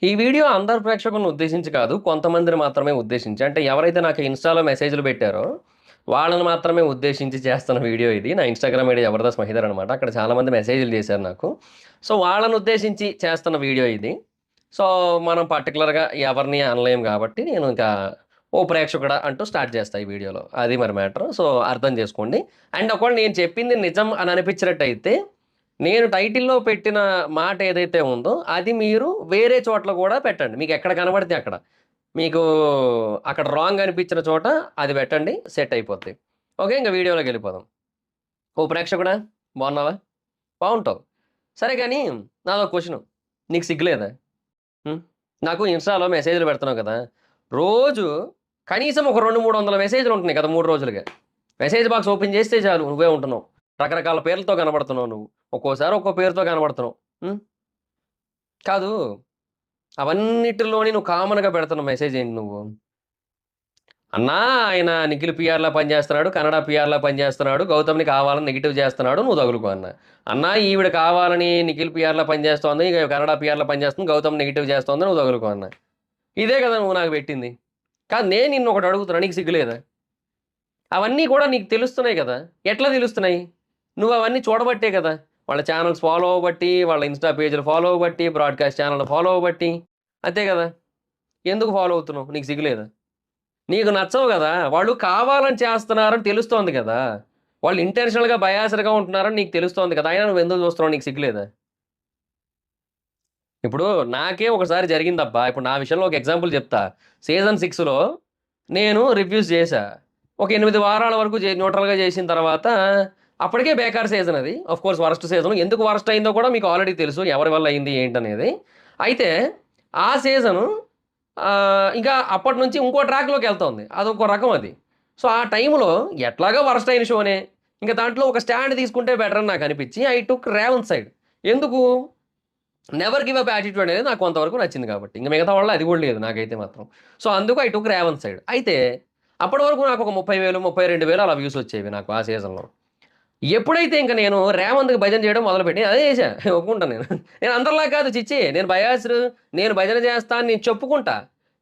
ఈ వీడియో అందరు ప్రేక్షకులను ఉద్దేశించి కాదు. కొంతమందిని మాత్రమే ఉద్దేశించి. అంటే ఎవరైతే నాకు ఇన్‌స్టాలో మెసేజ్‌లు పెట్టారో, వాళ్ళని మాత్రమే ఉద్దేశించి చేస్తున్న వీడియో ఇది. నా ఇన్‌స్టాగ్రామ్ ఐడీ జబర్దస్త్ మహీధర్ అనమాట. అక్కడ చాలామంది మెసేజ్‌లు చేశారు నాకు. సో, వాళ్ళని ఉద్దేశించి చేస్తున్న వీడియో ఇది. సో, మనం పర్టిక్యులర్‌గా ఎవరిని అనలేము గాబట్టి, నేను ఇంకా ఓ ప్రేక్షకుడా అంటూ స్టార్ట్ చేస్తా ఈ వీడియోలో. అది మరి మ్యాటర్. సో, అర్థం చేసుకోండి. అండ్ ఒకవేళ నేను చెప్పింది నిజం అని అనిపించినట్టయితే నేను టైటిల్‌లో పెట్టిన మాట ఏదైతే ఉందో, అది మీరు వేరే చోట్ల గూడా పెట్టండి. మీకెక్కడ కనబడితే అక్కడ. మీకు అక్కడ రాంగ్ అనిపించిన చోట అది పెట్టండి. సెట్ అయిపోద్ది. ఓకే. ఇంక వీడియోలోకెళ్ళిపోదాం. ఓ ప్రేక్షకుడా బాగున్నావా? బావుంటావు. సరే గానీ నాదో క్వెషను. నీకు సిగ్గు లేదా? హ్మ్. నాకు ఇన్‌స్టాలో మెసేజ్‌లు పెడుతున్నావు కదా! రోజు కనీసం ఒక 200, 300 మెసేజ్‌లు ఉంటున్నాయి గత 3 రోజులుగా. మెసేజ్ బాక్స్ ఓపెన్ చేస్తే చాలు నువ్వే ఉంటున్నావు. రకరకాల పేర్లతో కనబడుతున్నావు నువ్వు. ఒక్కోసారి ఒక్కో పేరుతో కనబడుతున్నావు. హ్మ్. కాదు. అవన్నిటిలోని నువ్వు కామన్‌గా పెడుతున్న మెసేజ్ ఏంటి నువ్వు? అన్నా ఆయన నిఖిల్ పీఆర్‌లా పనిచేస్తున్నాడు. కన్నడ పీఆర్‌లా పనిచేస్తున్నాడు. గౌతమ్‌ని కావాలని నెగెటివ్ చేస్తున్నాడు. నువ్వు తగులుకో అన్నా. అన్నా ఈవిడ కావాలని నిఖిల్ పీఆర్‌లా పనిచేస్తోంది. కన్నడ పీఆర్‌లా పనిచేస్తుంది. గౌతమ్ నెగెటివ్ చేస్తోంది. నువ్వు తగులుకో అన్నా. ఇదే కదా నువ్వు నాకు పెట్టింది. కాదు నేను నిన్నొకటి అడుగుతున్నా. నీకు సిగ్గు లేదా? అవన్నీ కూడా నీకు తెలుస్తున్నాయి కదా! ఎట్లా తెలుస్తున్నాయి? నువ్వవన్నీ చూడబట్టే కదా! వాళ్ళ ఛానెల్స్ ఫాలో అవ్వబట్టి, వాళ్ళ ఇన్‌స్టా పేజ్‌లు ఫాలో అవ్వబట్టి, బ్రాడ్‌కాస్ట్ ఛానెల్‌లు ఫాలో అవ్వబట్టి. అంతే కదా! ఎందుకు ఫాలో అవుతున్నావు? నీకు సిగ్గు లేదా? నీకు నచ్చవు గదా! వాళ్ళు కావాలని చేస్తున్నారని తెలుస్తోంది గదా! వాళ్ళు ఇంటెన్షనల్‌గా బయాస్డ్‌గా ఉంటున్నారని నీకు తెలుస్తోంది కదా! అయినా నువ్వెందుకు చూస్తున్నావు? నీకు సిగ్గు లేదా? ఇప్పుడు నాకే ఒకసారి జరిగిందబ్బా! ఇప్పుడు నా విషయంలో ఒక ఎగ్జాంపుల్ చెప్తా. సీజన్ 6లో నేను రివ్యూస్ చేశా. ఒక 8 వారాల వరకు న్యూట్రల్‌గా చేసిన తర్వాత అప్పటికే బేకార్ సీజన్ అది. Of course worst season. ఎందుకు వరస్ట్ అయిందో కూడా మీకు ఆల్రెడీ తెలుసు. ఎవరి వల్ల అయింది ఏంటనేది. అయితే ఆ సీజను ఇంకా అప్పటినుంచి ఇంకో ట్రాక్‌లోకెళ్తోంది. అదొక రకం అది. సో, ఆ టైంలో ఎట్లాగో వరస్ట్ అయిన షోనే. ఇంక దాంట్లో ఒక స్టాండ్ తీసుకుంటే బెటర్ అని నాకనిపిచ్చి ఐ టుక్ రేవంత్ సైడ్. ఎందుకు? నెవర్ గివ్ అప్ యాటిట్యూడ్ అనేది నాకు కొంతవరకు నచ్చింది కాబట్టి. ఇంక మిగతా వాళ్ళలో అది గూడా లేదు నాకైతే మాత్రం. సో, అందుకు ఐ టుక్ రేవంత్ సైడ్. అయితే అప్పటి వరకు నాకొక 30,000, 32,000 అలా వ్యూస్ వచ్చేవి నాకు ఆ సీజన్‌లో. ఎప్పుడైతే ఇంక నేను రేవంత్‌కి భజన చేయడం మొదలుపెట్టి అదే చేశా. ఒప్పుకుంటాను నేను. నేను అందరిలా కాదు చిచ్చి. నేను బయాస్డ్, నేను భజన చేస్తా అని నేను చెప్పుకుంటా.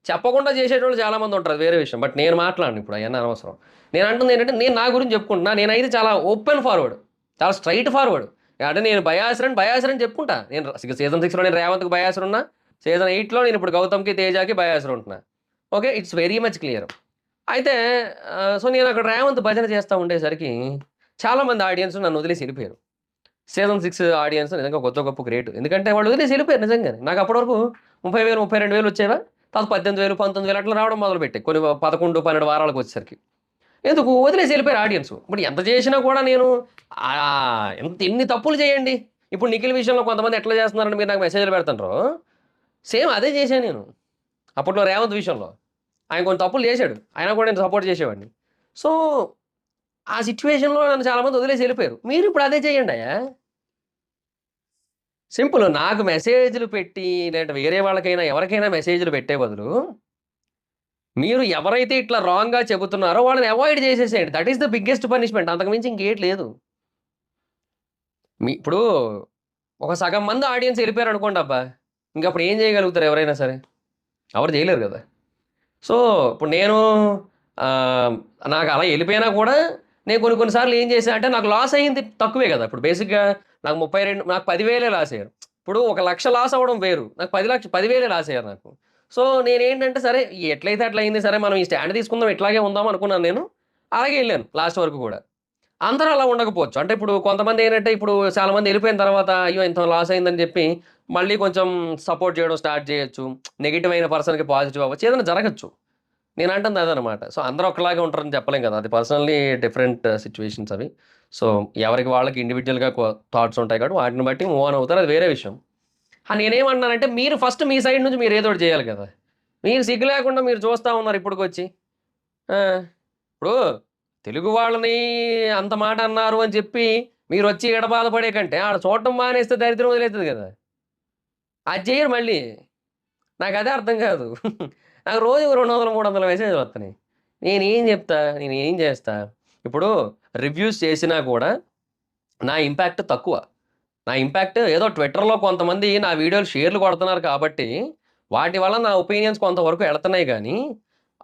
చెప్పకుండా చేసేటోళ్ళు చాలా మంది ఉంటారు. అది వేరే విషయం. బట్ నేను మాట్లాడను ఇప్పుడు అయన్నీ అనవసరం. నేను అంటుంది ఏంటంటే నేను నా గురించి చెప్పుకుంటున్నా. నేనైతే చాలా ఓపెన్ ఫార్వర్డ్. చాలా స్ట్రెయిట్ ఫార్వర్డ్. అంటే నేను బయాస్డ్ అని చెప్పుకుంటా. నేను సీజన్ 6లో నేను రేవంత్‌కి బయాస్డ్ ఉన్నా. సీజన్ 8లో నేను ఇప్పుడు గౌతమ్‌కి, తేజకి బయాస్డ్ ఉంటున్నా. Okay. It's very much clear. అయితే సో, నేనక్కడ రేవంత్ భజన చేస్తా ఉండేసరికి చాలామంది ఆడియన్స్ నన్ను వదిలేసి ఎళ్ళిపోయారు. సీజన్ 6 ఆడియన్స్ నిజంగా కొద్దో గొప్పో గ్రేట్. ఎందుకంటే వాళ్ళు వదిలేసి ఎళ్ళిపోయారు నిజంగానే. నాకు అప్పటి వరకు 30,000, 32,000 వచ్చేవా? తర్వాత 18,000, 19,000 అట్లా రావడం మొదలుపెట్టాయి. కొన్ని 11, 12 వారాలకొచ్చేసరికి. ఎందుకు వదిలేసి ఎళ్ళిపోయారు ఆడియన్స్. ఇప్పుడు ఎంత చేసినా కూడా నేను ఎన్ని తప్పులు చేయండి. ఇప్పుడు నిఖిల్ విషయంలో కొంతమంది ఎట్లా చేస్తున్నారని మీరు నాకు మెసేజ్‌లు పెడుతుండ్రో, సేమ్ అదే చేశాను నేను. అప్పట్లో రేవంత్ విషయంలో. ఆయన కొన్ని తప్పులు చేశాడు. అయినా కూడా నేను సపోర్ట్ చేసేవాడిని. సో, ఆ సిట్యుయేషన్‌లో నన్ను చాలామంది వదిలేసి ఎళ్ళిపోయారు. మీరిప్పుడు అదే చేయండయ్యా. సింపుల్. నాకు మెసేజ్‌లు పెట్టి, లేదంటే వేరే వాళ్ళకైనా, ఎవరికైనా మెసేజ్‌లు పెట్టే బదులు, మీరు ఎవరైతే ఇట్లా రాంగ్‌గా చెబుతున్నారో వాళ్ళని అవాయిడ్ చేసేసేయండి. That is the biggest punishment. అంతకు మించి ఇంకేటి లేదు. ఇప్పుడు ఒక సగం మంది ఆడియన్స్ ఎళ్ళిపోయారనుకోండబ్బా! ఇంకప్పుడు ఏం చేయగలుగుతారు ఎవరైనా సరే? ఎవరు చేయలేరు గదా! సో, ఇప్పుడు నేను ఆహ్, నాకు అలా ఎళ్ళిపోయినా కూడా నేను కొన్ని కొన్ని సార్లు ఏం చేశా అంటే నాకు లాస్ అయింది తక్కువే గదా! ఇప్పుడు బేసిక్‌గా నాకు 10,000 లాస్ అయ్యారు. ఇప్పుడు 1,00,000 లాస్ అవ్వడం వేరు. నాకు 10,000 లాస్ అయ్యారు నాకు. సో, నేనేంటంటే సరే ఎట్లయితే అట్లా అయింది. సరే మనం ఈ స్టాండ్ తీసుకుందాం ఇట్లాగే ఉందాం అనుకున్నాను నేను. అలాగే ఎళ్ళాను లాస్ట్ వరకు గూడా. అందరూ అలా ఉండకపోవచ్చు. అంటే ఇప్పుడు కొంతమంది ఏంటంటే ఇప్పుడు చాలా మంది ఎళ్ళిపోయిన తర్వాత అయ్యో! ఇంత లాస్ అయిందని జెప్పి మళ్ళీ కొంచెం సపోర్ట్ చేయడం స్టార్ట్ చేయొచ్చు. నెగెటివ్ అయిన పర్సన్‌కి పాజిటివ్ అవ్వచ్చు. ఏదైనా జరగొచ్చు. నేనంటుంది అదనమాట. సో, అందరూ ఒకలాగే ఉంటారని చెప్పలేం గదా! అది పర్సనల్లీ డిఫరెంట్ సిట్యుయేషన్స్ అవి. సో, ఎవరికి వాళ్ళకి ఇండివిడ్యుయల్‌గా థాట్స్ ఉంటాయి కాబట్టి వాటిని బట్టి మూవ్ ఆన్ అవుతారు. అది వేరే విషయం. నేనేమంటున్నానంటే మీరు ఫస్ట్ మీ సైడ్ నుంచి మీరు ఏదో ఒకటి చేయాలి కదా! మీరు సిగ్గు లేకుండా మీరు చూస్తా ఉన్నారు ఇప్పటికొచ్చి. ఆ! ఇప్పుడు తెలుగు వాళ్ళని అంత మాట అన్నారు అని చెప్పి మీరొచ్చి ఈడ బాధపడే కంటే ఆడ చూడటం మానేస్తే దరిద్రం వదిలేతది గదా! అది చెయ్యరు మళ్ళీ. నాకదే అర్థం కాదు. నాకు రోజుకి 200, 300 మెసేజ్‌లొత్తన్నాయి. నేనేం జెప్తా? నేనేం జేస్తా? ఇప్పుడు రివ్యూస్ చేసినా గూడా నా ఇంపాక్ట్ తక్కువ. నా ఇంపాక్ట్ ఏదో ట్విట్టర్‌లో కొంతమంది నా వీడియోలు షేర్లు కొడుతున్నారు కాబట్టి, వాటి వల్ల నా ఒపీనియన్స్ కొంతవరకు ఎళ్తున్నాయి గానీ,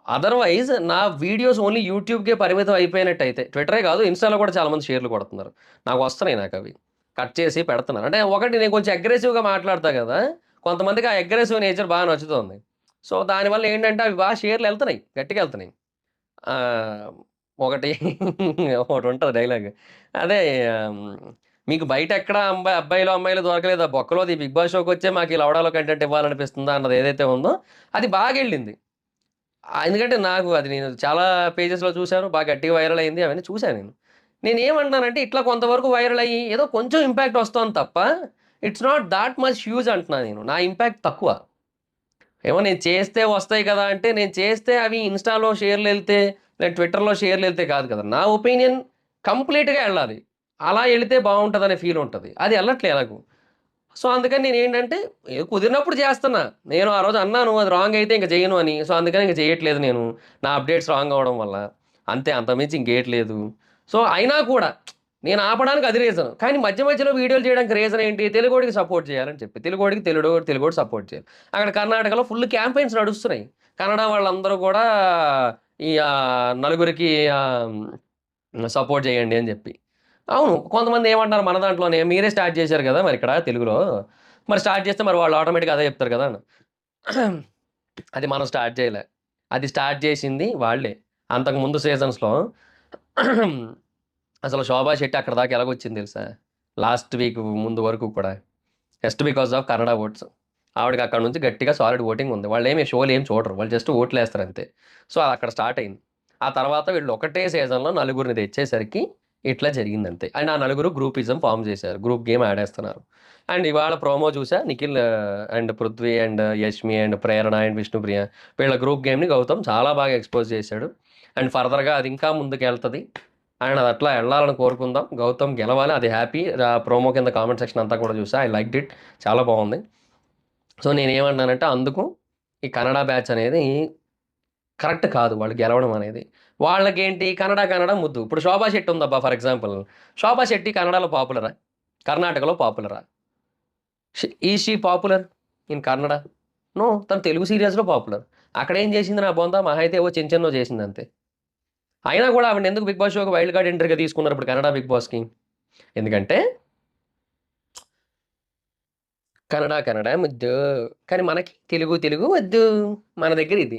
అదర్‌వైజ్ నా వీడియోస్ ఓన్లీ యూట్యూబ్‌కే పరిమితం అయిపోయినట్టయితే ట్విట్టరే కాదు, ఇన్‌స్టాలో కూడా చాలా మంది షేర్లు కొడుతున్నారు. నాకొస్తున్నాయి నాకవి. కట్ చేసి పెడుతున్నారు. అంటే ఒకటి నేను కొంచెం అగ్రెసివ్‌గా మాట్లాడతా గదా! కొంతమందికి ఆ అగ్రెసివ్ నేచర్ బాగా నచ్చుతోంది. సో, దానివల్ల ఏంటంటే అవి బాగా షేర్‌లెళ్తున్నాయి. గట్టిగా ఎళ్తున్నాయి. ఆహ్, ఒకటి ఒకటుంటది డైలాగ్. అదే ఆహ్, మీకు బయటెక్కడ అబ్బాయిలు, అమ్మాయిలు దొరకలేదా? బొక్కలోది ఈ 'బిగ్ బాస్' షోకొచ్చే మాకు ఈ లవడాలో కంటెంట్ ఇవ్వాలనిపిస్తుందా అన్నది ఏదైతే ఉందో అది బాగెళ్ళింది. ఎందుకంటే నాకు అది నేను చాలా పేజెస్‌లో చూసాను. బాగా గట్టిగా వైరల్ అయింది. అవన్నీ చూసాను నేను. నేనేమంటున్నానంటే ఇట్లా కొంతవరకు వైరల్ అయ్యి ఏదో కొంచెం ఇంపాక్ట్ వస్తోంది తప్ప it's not thought much huge అంటున్నా నేను. నా ఇంపాక్ట్ తక్కువ. ఏమో నేను చేస్తే వస్తాయి కదా! అంటే నేను చేస్తే అవి ఇన్‌స్టాలో షేర్‌లెళ్తే, లేదా ట్విట్టర్‌లో షేర్‌లెళ్తే కాదు కదా! నా ఒపీనియన్ కంప్లీట్‌గా ఎళ్ళాలి. అలా ఎళితే బావుంటదనే ఫీల్ ఉంటది. అది ఎళ్ళట్లే ఎలాగో. సో, అందుకని నేనేంటంటే కుదిరినప్పుడు చేస్తున్నా. నేను ఆ రోజు అన్నాను అది రాంగ్ అయితే ఇంక చేయను అని. సో, అందుకని ఇంక చేయట్లేదు నేను. నా అప్‌డేట్స్ రాంగ్ అవ్వడం వల్ల. అంతే అంతకుమించి ఇంకేటి లేదు. సో, అయినా కూడా నేను ఆపడానికి అది రీజన్. కానీ మధ్య మధ్యలో వీడియోలు చేయడానికి రీజన్ ఏంటి? తెలుగోడికి సపోర్ట్ చేయాలని చెప్పి. తెలుగోడికి తెలుగోడు సపోర్ట్ చేయాలి. అక్కడ కర్ణాటకలో ఫుల్ క్యాంపెయిన్స్ నడుస్తున్నాయి. కన్నడ వాళ్ళందరూ కూడా ఈ నలుగురికి సపోర్ట్ చేయండి అని చెప్పి. అవును. కొంతమంది ఏమంటున్నారు మన దాంట్లోనే మీరే స్టార్ట్ చేశారు గదా! మరిక్కడ తెలుగులో. మరి స్టార్ట్ చేస్తే మరి వాళ్ళు ఆటోమేటిక్‌గా అదే చెప్తారు కదా! అని. అది మనం స్టార్ట్ చేయలే. అది స్టార్ట్ చేసింది వాళ్ళే. అంతకుముందు సీజన్స్‌లో అసలు 'శోభా శెట్టి' అక్కడి దాకా ఎలాగొచ్చింది తెలుసా? లాస్ట్ వీక్ ముందు వరకు కూడా. Just because of Kannada votes. ఆవిడకి అక్కడి నుంచి గట్టిగా సాలిడ్ ఓటింగ్ ఉంది. వాళ్ళేమి షోలేమి చూడరు. వాళ్ళు జస్ట్ ఓట్లేస్తారంతే. సో, అదక్కడ స్టార్ట్ అయింది. ఆ తర్వాత వీళ్ళు ఒకటే సీజన్‌లో నలుగురిని తెచ్చేసరికి ఇట్లా జరిగిందంతే. అండ్ ఆ నలుగురు గ్రూపిజం ఫార్మ్ చేశారు. గ్రూప్ గేమ్ ఆడేస్తున్నారు. అండ్ ఇవాళ ప్రోమో చూసా Nikhil and Prithvi and Yashmi and Prerana and Vishnupriya వీళ్ళ గ్రూప్ గేమ్‌ని గౌతమ్ చాలా బాగా ఎక్స్‌పోజ్ చేశాడు. అండ్ ఫర్దర్‌గా అది ఇంకా ముందుకెళ్తది. అండ్ అది అట్లా ఎళ్ళాలని కోరుకుందాం. గౌతమ్ గెలవాలి. అది హ్యాపీ. ప్రోమో కింద కామెంట్ సెక్షన్ అంతా కూడా చూసా. I liked it. చాలా బావుంది. సో, నేనేమన్నానంటే అందుకు ఈ కన్నడ బ్యాచ్ అనేది కరెక్ట్ కాదు వాళ్ళు గెలవడం అనేది. వాళ్ళకేంటి కన్నడ ముద్దు. ఇప్పుడు 'శోభా శెట్టి' ఉందబ్బా ఫర్ ఎగ్జాంపుల్. 'శోభా శెట్టి' కన్నడలో పాపులరా? కర్ణాటకలో పాపులరా? Is she popular in Kannada? No. తను తెలుగు సీరియల్స్‌లో పాపులర్. అక్కడేం చేసింది నా బొంద మహా అయితే ఏవో చిన్న చిన్నవి చేసిందంతే. అయినా కూడా ఆవిడనెందుకు 'బిగ్ బాస్' షోకి వైల్డ్ కార్డ్ ఎంట్రీగా తీసుకున్నారు ఇప్పుడు కన్నడ 'బిగ్ బాస్‌కి'? ఎందుకంటే కన్నడ ముద్దు. కానీ మనకి తెలుగు వద్దు. మన దగ్గర ఇది.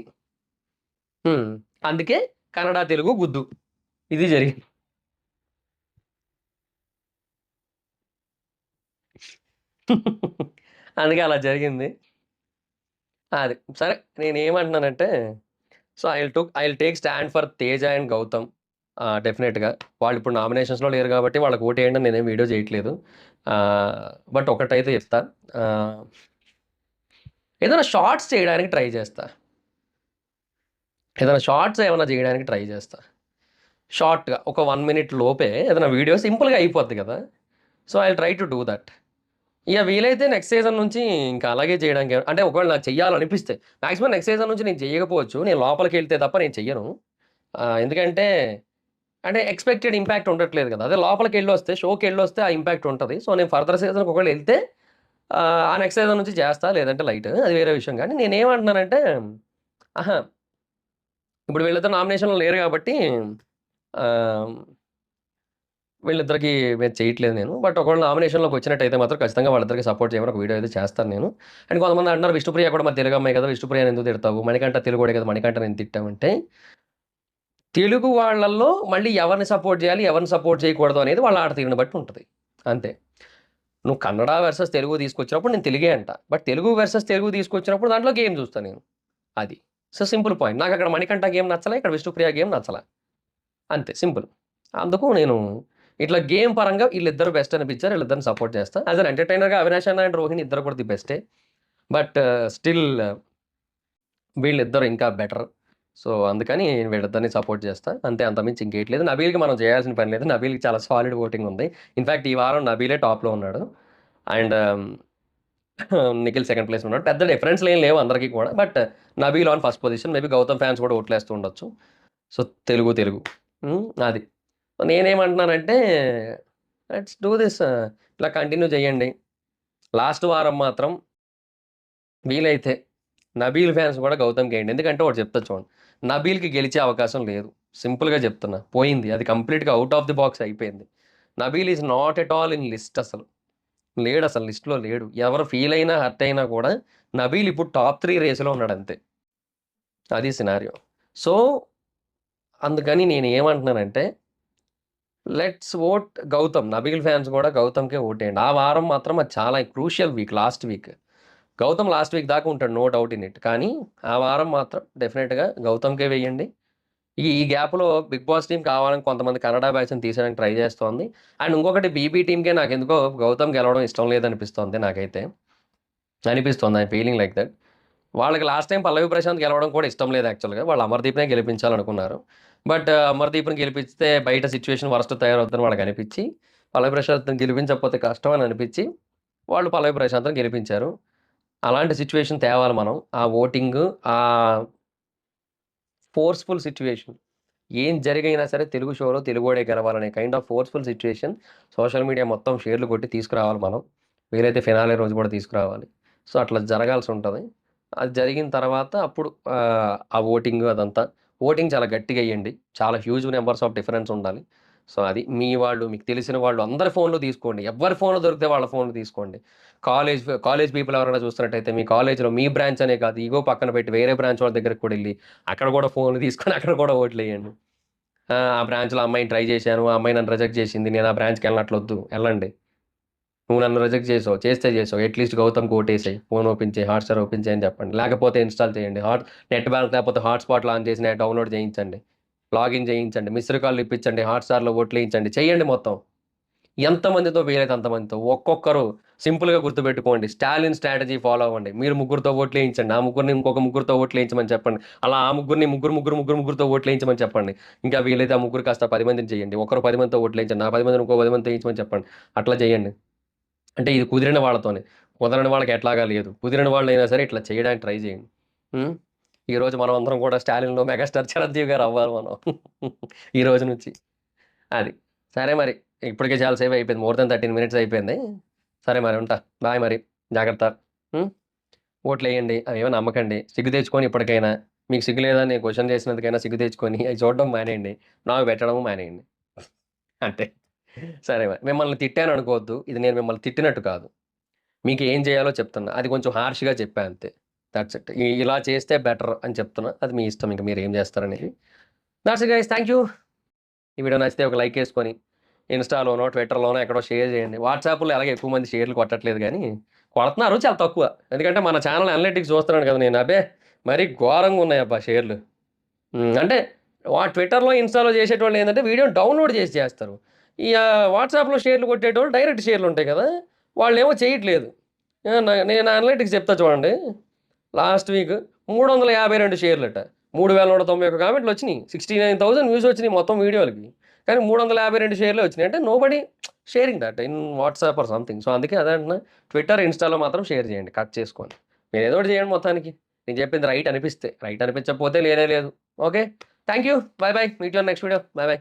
హ్మ్. అందుకే కన్నడ, తెలుగు గుద్దు. ఇది జరిగింది. అందుకే అలా జరిగింది. అది. సరే నేనేమంటున్నానంటే so, I will take stand for 'Teja' and 'Gautam.' డెఫినెట్‌గా. వాళ్ళిప్పుడు నామినేషన్స్‌లో లేరు కాబట్టి వాళ్ళకి ఓటేయండి అని నేనేం వీడియో చేయట్లేదు. బట్ ఒకటైతే చెప్తా. ఆహ్, ఏదైనా షార్ట్స్ చేయడానికి ట్రై చేస్తా. ఏదైనా షార్ట్స్ ఏమన్నా చేయడానికి ట్రై చేస్తా. షార్ట్‌గా ఒక 1 మినిట్ లోపే ఏదైనా వీడియో సింపుల్‌గా అయిపోద్ది కదా! So, I will try to do that. ఇక వీలైతే నెక్స్ట్ సీజన్ నుంచి ఇంకా అలాగే చేయడానికి అంటే ఒకవేళ నాకు చెయ్యాలనిపిస్తే మాక్సిమం నెక్స్ట్ సీజన్ నుంచి నేను చెయ్యకపోవచ్చు. నేను లోపలికెళ్తే తప్ప నేను చెయ్యను. ఎందుకంటే అంటే ఎక్స్‌పెక్టెడ్ ఇంపాక్ట్ ఉండట్లేదు కదా! అదే లోపలికెళ్ళొస్తే షోకెళ్ళొస్తే ఆ ఇంపాక్ట్ ఉంటది. సో, నేను ఫర్దర్ సీజన్‌కి ఒకవేళ ఎళ్తే ఆ నెక్స్ట్ సీజన్ నుంచి చేస్తా. లేదంటే లైట్. అది వేరే విషయం గానీ నేనేమంటున్నానంటే అహా! ఇప్పుడు వీళ్ళిద్దరు నామినేషన్‌లో లేరు గాబట్టి ఆహ్, వీళ్ళిద్దరికీ మీద చేయట్లేదు నేను. బట్ ఒకవేళ నామినేషన్‌లోకొచ్చినట్టయితే మాత్రం ఖచ్చితంగా వాళ్ళిద్దరికి సపోర్ట్ చేయమని ఒక వీడియో అయితే చేస్తాను నేను. అండ్ కొంతమంది అంటున్నారు విష్ణుప్రియ కూడా మరి తెలుగు అమ్మాయి కదా! విష్ణుప్రియని ఎందుకు తిడతావు? మణికంఠ తెలుగోడే కదా! మణికంఠని ఎందుకు తిట్టావంటే తెలుగు వాళ్ళల్లో మళ్ళీ ఎవరిని సపోర్ట్ జేయాలి, ఎవరిని సపోర్ట్ చేయకూడదు అనేది వాళ్ళ ఆట తీరుని బట్టి ఉంటది. అంతే. నువ్వు కన్నడ వర్సెస్ తెలుగు తీసుకొచ్చినప్పుడు నేను తెలుగే అంటా. బట్ తెలుగు వర్సెస్ తెలుగు తీసుకొచ్చినప్పుడు దాంట్లో గేమ్ చూస్తా నేను. అది. So, simple point. నాకక్కడ మణికంఠ గేమ్ నచ్చలే. ఇక్కడ విష్ణుప్రియ గేమ్ నచ్చల. అంతే సింపుల్. అందుకు నేను ఇట్లా గేమ్ పరంగా ఈళ్ళిద్దరు బెస్ట్ అనిపించారు. ఈళ్ళిద్దరిని సపోర్ట్ చేస్తా. యాస్ ఎన్ ఎంటర్‌టైనర్‌గా అవినాష్ అన్న అండ్ రోహిణి ఇద్దరు కూడా ది బెస్టే. బట్ స్టిల్ వీళ్ళిద్దరు ఇంకా బెటర్. సో, అందుకని వీళ్ళిద్దరిని సపోర్ట్ చేస్తా. అంతే అంతకుమించి ఇంకేటి లేదు. నబీల్‌కి మనం చేయాల్సిన పని లేదు. నబీల్‌కి చాలా సాలిడ్ ఓటింగ్ ఉంది. ఇన్‌ఫాక్ట్ ఈ వారం నబీలే టాప్‌లో ఉన్నాడు. అండ్ నిఖిల్ సెకండ్ ప్లేస్‌లో ఉన్నాడు. పెద్ద డిఫరెన్స్‌లేం లేవు అందరికి కూడా. But Nabeel on first position. Maybe Gautam fans కూడా ఓట్లేస్తూ ఉండొచ్చు. సో, తెలుగు. అది. నేనేమంటున్నానంటే లెట్స్ డూ థిస్ ఇలా కంటిన్యూ చేయండి. లాస్ట్ వారం మాత్రం వీలైతే నబీల్ ఫ్యాన్స్ కూడా గౌతమ్కి వేయండి. ఎందుకంటే ఒకటి చెప్తా చూడండి, నబీల్కి గెలిచే అవకాశం లేదు. సింపుల్గా చెప్తున్నా, పోయింది అది, కంప్లీట్గా అవుట్ ఆఫ్ ది బాక్స్ అయిపోయింది. Nabeel is not at all in list, అసలు లేడు, అసలు లిస్ట్లో లేడు. ఎవరు ఫీల్ అయినా హర్ట్ అయినా కూడా నబీల్ ఇప్పుడు టాప్ 3 రేసులో ఉన్నాడు అంతే. అది సినారియో. సో అందుకని నేను ఏమంటున్నానంటే, let's vote Gautam. Nabeel fans కూడా గౌతమ్కే ఓటేయండి. ఆ వారం మాత్రం అది చాలా crucial week, last week. Gautam last week దాకా ఉంటాడు, నో డౌట్ ఇన్ ఇట్. కానీ ఆ వారం మాత్రం డెఫినెట్గా గౌతమ్కే వేయండి. ఈ గ్యాప్లో బిగ్ బాస్ టీం కావాలని కొంతమంది కన్నడ బ్యాచ్ని తీసేయడానికి ట్రై చేస్తోంది. అండ్ ఇంకొకటి బీబీ టీంకే నాకు ఎందుకో గౌతమ్ గెలవడం ఇష్టం లేదనిపిస్తోంది, నాకైతే అనిపిస్తోంది. I feeling like that. వాళ్ళకి లాస్ట్ టైం పల్లవి ప్రశాంత్ గెలవడం కూడా ఇష్టం లేదు యాక్చువల్గా. వాళ్ళు అమర్దీప్నే గెలిపించాలనుకున్నారు. బట్ అమర్దీప్ని గెలిపిస్తే బయట సిచ్యువేషన్ వరస్ట్ తయారవుతుందని వాళ్ళకి అనిపించి, పల్లవి ప్రశాంత్ని గెలిపించకపోతే కష్టం అని అనిపించి వాళ్ళు పల్లవి ప్రశాంత్ని గెలిపించారు. అలాంటి సిచ్యువేషన్ తేవాలి మనం. ఆ ఓటింగ్, ఆ ఫోర్స్‌ఫుల్ సిట్యుయేషన్, ఏం జరిగైనా సరే తెలుగు షోలో తెలుగోడే గెలవాలనే kind of forceful situation social media మొత్తం షేర్లు కొట్టి తీసుకురావాలి మనం. వీలైతే ఫినాలే రోజు కూడా తీసుకురావాలి. సో, అట్లా జరగాల్సి ఉంటది. అది జరిగిన తర్వాత అప్పుడు ఆ ఓటింగ్ అదంతా. ఓటింగ్ చాలా గట్టిగా ఎయ్యండి. చాలా హ్యూజ్ నంబర్స్ ఆఫ్ డిఫరెన్స్ ఉండాలి. సో, అది మీ వాళ్ళు, మీకు తెలిసిన వాళ్ళు అందరి ఫోన్‌లు తీసుకోండి. ఎవ్వరి ఫోన్‌లు దొరికితే వాళ్ళ ఫోన్‌లు తీసుకోండి. కాలేజ్ పీపుల్ ఎవరైనా చూస్తున్నట్టయితే మీ కాలేజ్‌లో మీ బ్రాంచ్ అనే కాదు, ఇగో పక్కన పెట్టి వేరే బ్రాంచ్ వాళ్ళ దగ్గరికి కూడా ఎళ్లి అక్కడ కూడా ఫోన్‌లు తీసుకొని అక్కడ కూడా ఓట్లేయండి. ఆ బ్రాంచ్‌లో అమ్మాయిని ట్రై చేశాను, ఆ అమ్మాయి నన్ను రిజెక్ట్ చేసింది, నేను ఆ బ్రాంచ్‌కెళ్ళనట్లొద్దు. ఎళ్ళండి. నువ్వు నన్ను రిజెక్ట్ చేసావు, చేస్తే చేసావు. అట్‌లీస్ట్ గౌతమ్‌కి ఓటేసేయి. ఫోన్ ఓపెన్ చేయి, హాట్‌స్టార్ ఓపెన్ చేయని చెప్పండి. లేకపోతే ఇన్‌స్టాల్ చేయండి. నెట్ బ్యాలెన్స్ లేకపోతే హాట్‌స్పాట్‌లో ఆన్ చేసి డౌన్‌లోడ్ చేయించండి. లాగిన్ చేయించండి. మిస్డ్ కాల్‌లు ఇప్పించండి. హాట్‌స్టార్‌లో ఓట్లేయించండి. చేయండి మొత్తం. ఎంతమందితో వీలైతే అంతమందితో. ఒక్కొక్కరు సింపుల్‌గా గుర్తుపెట్టుకోండి. స్టాలిన్ స్ట్రాటజీ ఫాలో అవ్వండి. మీరు ముగ్గురితో ఓట్లేయించండి. ఆ ముగ్గురిని ఇంకొక ముగ్గురితో ఓట్లేయించమని చెప్పండి. అలా ఆ ముగ్గురిని ముగ్గురితో ఓట్లేయించమని చెప్పండి. ఇంకా వీలైతే ఆ ముగ్గురు కాస్త 10 మందిని చేయండి. ఒకరు 10 మందితో ఓట్లేయించండి. ఆ 10 మందిని ఇంకో 10 మందితో ఏయించమని చెప్పండి. అట్లా చేయండి. అంటే ఇది కుదిరిన వాళ్ళతోనే. కుదరని వాళ్ళకి ఎట్లాగా లేదు. కుదిరిన వాళ్ళైనా సరే ఇట్లా చేయడానికి ట్రై చేయండి. హ్మ్. ఈరోజు మనం అందరం కూడా స్టాలిన్‌లో మెగాస్టార్ చిరంజీవి గారు అవ్వాలి మనం. ఈ రోజు నుంచి. అది. సరే మరి. ఇప్పటికే చాలా సేపు అయిపోయింది. మోర్ దాన్ 13 మినిట్స్ అయిపోయింది. సరే మరి ఉంటా. బాయ్ మరి. జాగ్రత్త. హ్మ్. ఓట్లేయండి. అవేవో నమ్మకండి. సిగ్గు తెచ్చుకొని ఇప్పటికైనా. మీకు సిగ్గు లేదని నేను క్వెషన్ చేసినందుకైనా సిగ్గు తెచ్చుకొని అయి చూడడం మానేయండి. నాకు పెట్టడం మానేయండి. అంతే. సరే మరి. మిమ్మల్ని తిట్టాననుకోవద్దు. ఇది నేను మిమ్మల్ని తిట్టినట్టు కాదు. మీకు ఏం చేయాలో చెప్తున్నా. అది కొంచెం హార్ష్‌గా చెప్పా అంతే. That's it. ఇలా చేస్తే బెటర్ అని చెప్తున్నా. అది మీ ఇష్టం, ఇంక మీరేం చేస్తారనేది. That's it guys. Thank you. ఈ వీడియో నచ్చితే ఒక లైక్ ఏసుకొని, ఇన్‌స్టాలోనో, ట్విట్టర్‌లోనో ఎక్కడో షేర్ చేయండి. వాట్సాప్‌లో ఎలాగో ఎక్కువ మంది షేర్లు కొట్టట్లేదు గానీ, కొడుతున్నారు చాలా తక్కువ. ఎందుకంటే మన ఛానల్ అనలిటిక్స్ చూస్తున్నాను కదా నేను. అబ్బే! మరీ ఘోరంగా ఉన్నాయబ్బా షేర్లు. అంటే ట్విట్టర్‌లో, ఇన్‌స్టాలో చేసేటోళ్ళు ఏందంటే వీడియోని డౌన్‌లోడ్ చేసి చేస్తారు. ఈ వాట్సాప్‌లో షేర్లు కొట్టేటోళ్ళు డైరెక్ట్ షేర్లు ఉంటాయి కదా! వాళ్ళేమో చేయట్లేదు. నేను అనలిటిక్స్ చెప్తా చూడండి. Last week 352 షేర్లట. 3191 కామెంట్‌లొచ్చినియి. 69,000 వ్యూస్ వచ్చినియి మొత్తం వీడియోలకి. కానీ 352 షేర్లే వచ్చినియి. అంటే nobody sharing that in WhatsApp or something. So, అందుకే అదే అంటున్నా. ట్విట్టర్, ఇన్‌స్టాలో మాత్రం షేర్ చేయండి కట్ చేసుకొని. మీరేదో ఒకటి చేయండి మొత్తానికి. నేను చెప్పింది రైట్ అనిపిస్తే. రైట్ అనిపించకపోతే లేనే లేదు. Okay. Thank you. By by. Meet you on next video. By by.